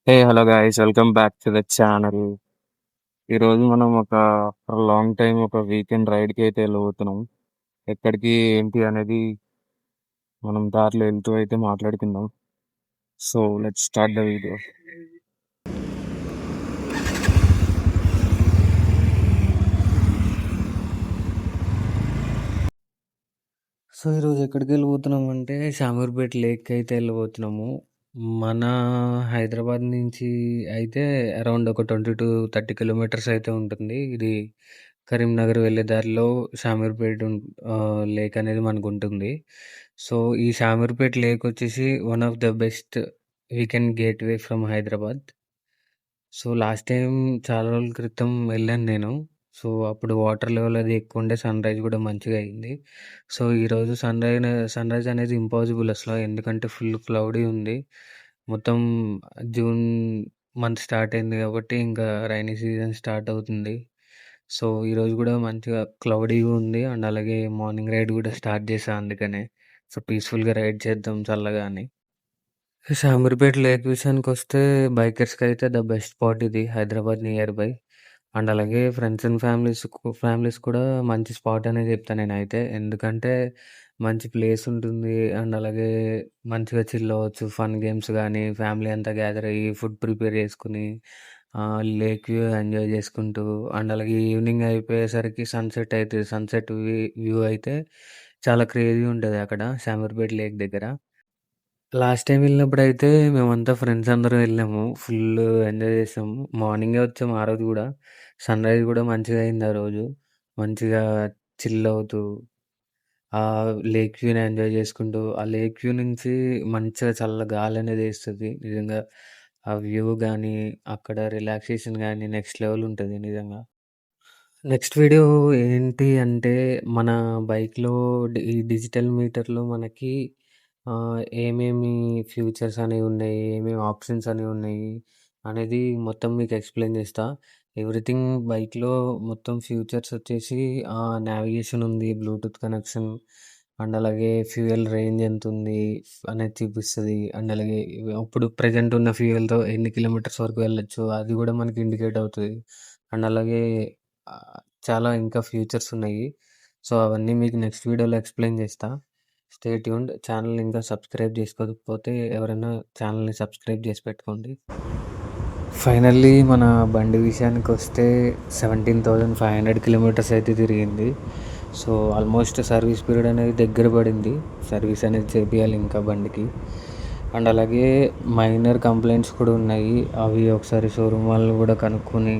Hey hello guys, welcome back to the channel. ఈరోజు మనం ఒక లాంగ్ టైం ఒక వీకెండ్ రైడ్కి అయితే వెళ్ళబోతున్నాం. ఎక్కడికి ఏంటి అనేది మనం దారిలో వెళ్తూ అయితే మాట్లాడుకుందాం. So let's start the video. So ఈరోజు ఎక్కడికి వెళ్ళబోతున్నాం అంటే షామీర్పేట్ లేక్ అయితే వెళ్ళబోతున్నాము. మన హైదరాబాద్ నుంచి అయితే అరౌండ్ ఒక 20 to 30 కిలోమీటర్స్ అయితే ఉంటుంది. ఇది కరీంనగర్ వెళ్ళే దారిలో షామీర్పేట్ లేక్ అనేది మనకు ఉంటుంది. సో ఈ షామీర్పేట్ లేక్ వచ్చేసి one of the best weekend gateway from Hyderabad. So last time చాలా రోజుల క్రితం వెళ్ళాను నేను. సో అప్పుడు వాటర్ లెవెల్ అది ఎక్కువ ఉండే, సన్‌రైజ్ కూడా మంచిగా అయింది. సో ఈరోజు సన్‌రైజ్ అనేది ఇంపాసిబుల్ అసలు, ఎందుకంటే ఫుల్ క్లౌడీ ఉంది. మొత్తం జూన్ మంత్ స్టార్ట్ అయింది కాబట్టి ఇంకా రైనీ సీజన్ స్టార్ట్ అవుతుంది. సో ఈరోజు కూడా మంచిగా క్లౌడీగా ఉంది. అండ్ అలాగే మార్నింగ్ రైడ్ కూడా స్టార్ట్ చేశా అందుకనే. సో పీస్‌ఫుల్‌గా రైడ్ చేద్దాం చల్లగా అని. షామీర్పేట్ లేక్ విషయానికొస్తే బైకర్స్‌కి అయితే ద బెస్ట్ స్పాట్ ఇది హైదరాబాద్ నియర్ బై. అండ్ అలాగే ఫ్రెండ్స్ అండ్ ఫ్యామిలీస్ కూడా మంచి స్పాట్ అనే చెప్తా నేనైతే. ఎందుకంటే మంచి ప్లేస్ ఉంటుంది. అండ్ అలాగే మంచిగా చిల్ అవ్వచ్చు. ఫన్ గేమ్స్ గానీ, ఫ్యామిలీ అంతా గ్యాదర్ అయ్యి ఫుడ్ ప్రిపేర్ చేసుకొని లేక్ వ్యూ ఎంజాయ్ చేసుకుంటూ, అండ్ అలాగే ఈవినింగ్ అయిపోయేసరికి సన్‌సెట్ అయితది. సన్‌సెట్ వ్యూ అయితే చాలా క్రేజీగా ఉంటది అక్కడ షామీర్పేట్ లేక్ దగ్గర. లాస్ట్ టైం వెళ్ళినప్పుడైతే మేమంతా ఫ్రెండ్స్ అందరం వెళ్ళాము. ఫుల్ ఎంజాయ్ చేసాము. మార్నింగే వచ్చాము ఆ రోజు గూడా. సన్‌రైజ్ గూడా మంచిగా అయింది ఆ రోజు. మంచిగా చిల్ అవుతూ, లేక్ వ్యూని ఎంజాయ్ చేసుకుంటూ, ఆ లేక్ వ్యూ నుంచి మంచిగా చల్ల గాలనేది ఏస్తది. నిజంగా ఆ వ్యూ గానీ, అక్కడ రిలాక్సేషన్ గానీ నెక్స్ట్ లెవెల్ ఉంటది నిజంగా. నెక్స్ట్ వీడియో ఏంటి అంటే, మన బైక్‌లో ఈ డిజిటల్ మీటర్‌లో మనకి ఏమేమి ఫ్యూచర్స్ అనేవున్నాయి, ఏమేమి ఆప్షన్స్ అనేవున్నాయి అనేది మొత్తం మీకు ఎక్స్‌ప్లెయిన్ చేస్తా. ఎవ్రీథింగ్ బైక్‌లో మొత్తం ఫ్యూచర్స్ వచ్చేసి నావిగేషన్ ఉంది, బ్లూటూత్ కనెక్షన్, అండ్ అలాగే ఫ్యూయల్ రేంజ్ ఎంతుంది అనేది చూపిస్తది. అండ్ అలాగే ఇప్పుడు ప్రెజెంట్ ఉన్న ఫ్యూయల్‌తో ఎన్ని కిలోమీటర్స్ వరకు వెళ్ళొచ్చు అది గూడా మనకి ఇండికేట్ అవుతది. అండ్ అలాగే చాలా ఇంకా ఫ్యూచర్స్ ఉన్నాయి. సో, అవన్నీ మీకు నెక్స్ట్ వీడియోలో ఎక్స్‌ప్లెయిన్ చేస్తా. Stay tuned. ఛానెల్‌ని ఇంకా సబ్స్క్రైబ్ చేసుకోకపోతే ఎవరైనా ఛానెల్‌ని సబ్స్క్రైబ్ చేసి పెట్టుకోండి. ఫైనల్లీ మన బండి విషయానికొస్తే 17,500 కిలోమీటర్స్ అయితే తిరిగింది. సో, ఆల్మోస్ట్ సర్వీస్ పీరియడ్ అనేది దగ్గర పడింది. సర్వీస్ అనేది చేపియాలి ఇంకా బండికి. అండ్ అలాగే మైనర్ కంప్లెయింట్స్ కూడా ఉన్నాయి. అవి ఒకసారి షోరూమ్ వాళ్ళని కూడా కనుక్కొని,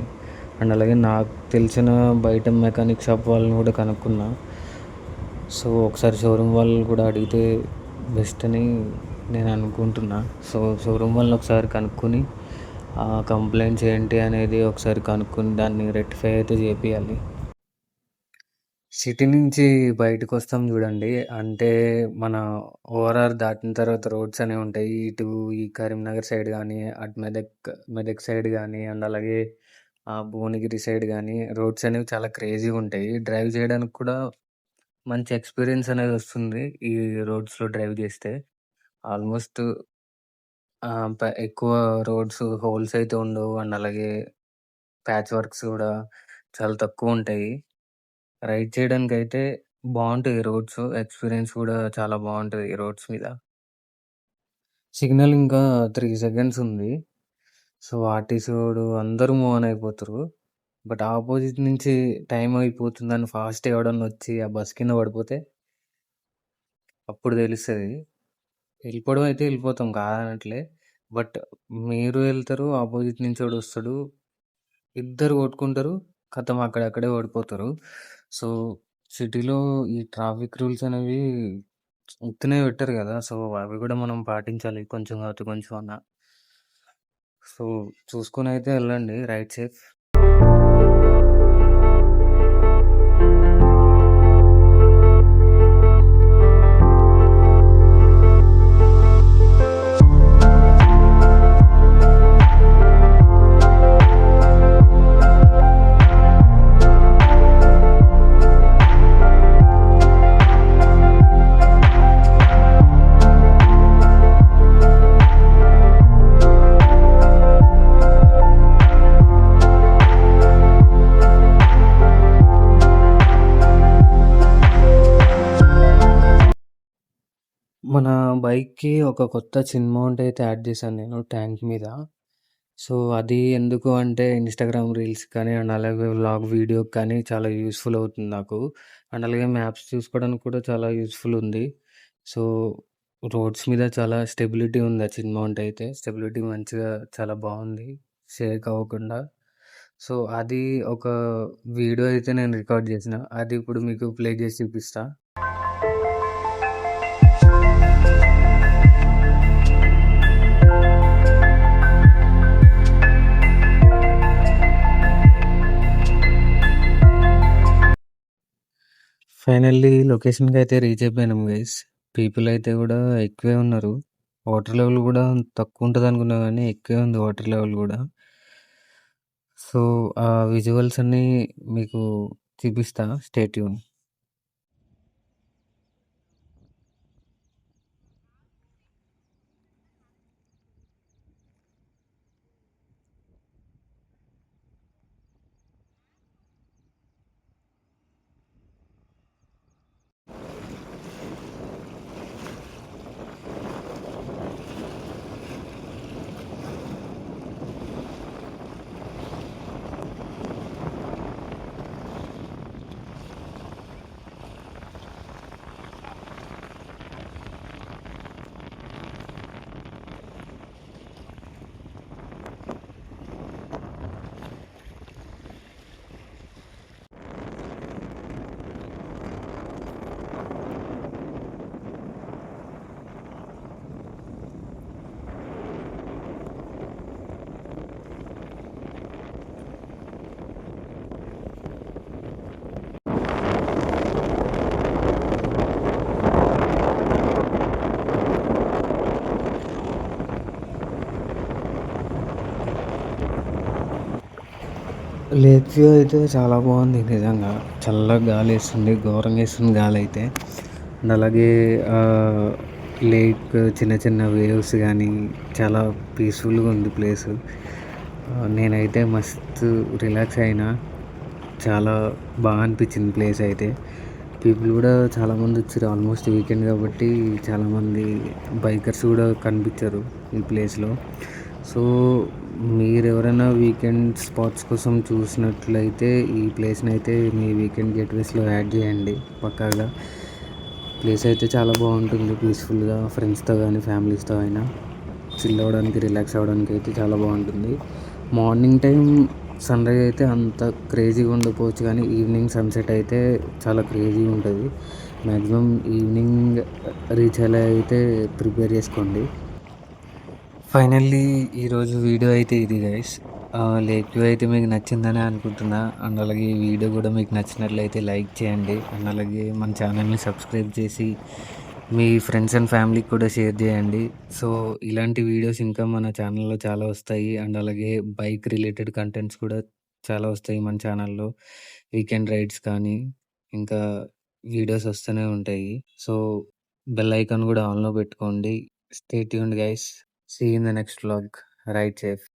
అండ్ అలాగే నాకు తెలిసిన బయట మెకానిక్ షాప్ వాళ్ళని కూడా కనుక్కున్నా. సో ఒకసారి షోరూమ్ వాళ్ళని కూడా అడిగితే బెస్ట్ అని నేను అనుకుంటున్నా. సో షోరూమ్ వాళ్ళని ఒకసారి కనుక్కొని కంప్లైంట్స్ ఏంటి అనేది ఒకసారి కనుక్కొని దాన్ని రెక్టిఫై అయితే చేపియాలి. సిటీ నుంచి బయటకొస్తాం చూడండి. అంటే మన ఓఆర్ఆర్ దాటిన తర్వాత రోడ్స్ అనేవి ఉంటాయి. ఇటు ఈ కరీంనగర్ సైడ్ గానీ, అటు మెదక్ సైడ్ గానీ, అండ్ అలాగే భువనగిరి సైడ్ గానీ రోడ్స్ అనేవి చాలా క్రేజీగా ఉంటాయి. డ్రైవ్ చేయడానికి కూడా మంచి ఎక్స్‌పీరియన్స్ అనేది వస్తుంది ఈ రోడ్స్‌లో డ్రైవ్ చేస్తే. ఆల్మోస్ట్ ఎక్కువ రోడ్స్ హోల్స్ అయితే ఉండవు. అండ్ అలాగే ప్యాచ్ వర్క్స్ కూడా చాలా తక్కువుంటాయి. రైడ్ చేయడానికైతే బావుంటాయి రోడ్స్. ఎక్స్‌పీరియన్స్ కూడా చాలా బావుంటది ఈ రోడ్స్ మీద. సిగ్నల్ ఇంకా 3 సెకండ్స్ ఉంది. సో, ఆర్‌టీసీ అందరూ మూవ్ ఆన్ అయిపోతుర్రు. బట్ ఆపోజిట్ నుంచి టైం అయిపోతుందని ఫాస్ట్‌గా ఎవడన్నా వచ్చి ఆ బస్ కింద పడిపోతే అప్పుడు తెలుస్తది. వెళ్ళిపోవడం అయితే వెళ్ళిపోతాం కాదనట్లే. బట్ మీరు వెళ్తారు, ఆపోజిట్ నుంచోడొస్తడు. ఇద్దరు కొట్టుకుంటారు. ఖతం అక్కడక్కడే ఓడిపోతారు. సో, సిటీలో ఈ ట్రాఫిక్ రూల్స్ అనేవి ఉత్తినే పెట్టరు గదా! సో, అవి గూడా మనం పాటించాలి కొంచెం కాకపోతే కొంచెం అన్నా. సో, చూసుకొనైతే ఎళ్ళండి. Ride safe. మన బైక్‌కి ఒక కొత్త చిన్ మౌంట్ అయితే యాడ్ చేశాను నేను ట్యాంక్ మీద. సో, అది ఎందుకు అంటే ఇన్‌స్టాగ్రామ్ రీల్స్ కానీ అండ్ అలాగే వ్లాగ్ వీడియోకి కానీ చాలా యూజ్‌ఫుల్ అవుతుంది నాకు. అండ్ అలాగే మ్యాప్స్ చూసుకోవడానికి కూడా చాలా యూజ్‌ఫుల్ ఉంది. సో, రోడ్స్ మీద చాలా స్టెబిలిటీ ఉంది ఆ చిన్ మౌంట్ అయితే. స్టెబిలిటీ మంచిగా చాలా బావుంది. షేక్ అవ్వకుండా. సో, అది ఒక వీడియో అయితే నేను రికార్డ్ చేసిన. అది ఇప్పుడు మీకు ప్లే చేసి చూపిస్తా. ఫైనల్లీ లొకేషన్‌కయితే రీచ్ అయిపోయినాం గైస్. పీపుల్ అయితే గూడా ఎక్కువే ఉన్నారు. వాటర్ లెవెల్ గూడా తక్కువుంటదనుకున్నా గానీ ఎక్కువే ఉంది వాటర్ లెవెల్ గూడా. సో, ఆ విజువల్స్ అన్నీ మీకు చూపిస్తా. Stay tune. లేక్ వ్యూ అయితే చాలా బాగుంది నిజంగా. చల్లగా గాలేస్తుంది. ఘోరంగేస్తుంది గాలైతే. అండ్ అలాగే లేక్ చిన్న చిన్న వేవ్స్ గానీ చాలా పీస్‌ఫుల్‌గా ఉంది ప్లేసు. నేనైతే మస్తు రిలాక్స్ అయినా. చాలా అనిపించింది ప్లేస్ అయితే. పీపుల్ గూడా చాలామంది వచ్చిర్రు. ఆల్మోస్ట్ వీకెండ్ కాబట్టి చాలామంది బైకర్స్ గూడా కనిపించారు ఈ ప్లేస్‌లో. సో, మీరెవరైనా వీకెండ్ స్పాట్స్ కోసం చూసినట్లయితే ఈ ప్లేస్‌నైతే మీ వీకెండ్ గెట్‌వేస్‌లో యాడ్ చేయండి పక్కాగా. ప్లేస్ అయితే చాలా బాగుంటుంది పీస్‌ఫుల్‌గా ఫ్రెండ్స్‌తో గానీ, ఫ్యామిలీస్‌తో అయినా చిల్ అవ్వడానికి, రిలాక్స్ అవ్వడానికి అయితే చాలా బాగుంటుంది. మార్నింగ్ టైం సన్‌రైజ్ అయితే అంత క్రేజీగా ఉండకపోవచ్చు కానీ ఈవినింగ్ సన్‌సెట్ అయితే చాలా క్రేజీగా ఉంటుంది. మ్యాక్సిమం ఈవినింగ్ రీచ్ అయ్యేలా అయితే ప్రిపేర్ చేసుకోండి. ఫైనల్లీ ఈరోజు వీడియో అయితే ఇది గైస్. లేక్ వ్యూ అయితే మీకు నచ్చిందనే అనుకుంటున్నా. అండ్ అలాగే ఈ వీడియో కూడా మీకు నచ్చినట్లయితే లైక్ చేయండి. అండ్ అలాగే మన ఛానల్ని సబ్స్క్రైబ్ చేసి మీ ఫ్రెండ్స్ అండ్ ఫ్యామిలీకి కూడా షేర్ చేయండి. సో, ఇలాంటి వీడియోస్ ఇంకా మన ఛానల్‌లో చాలా వస్తాయి. అండ్ అలాగే బైక్ రిలేటెడ్ కంటెంట్స్ కూడా చాలా వస్తాయి మన ఛానల్‌లో. వీకెండ్ రైడ్స్ కానీ, ఇంకా వీడియోస్ వస్తూనే ఉంటాయి. సో, బెల్ ఐకాన్ కూడా ఆన్‌లో పెట్టుకోండి. Stay tuned guys. See you in the next vlog. Ride safe.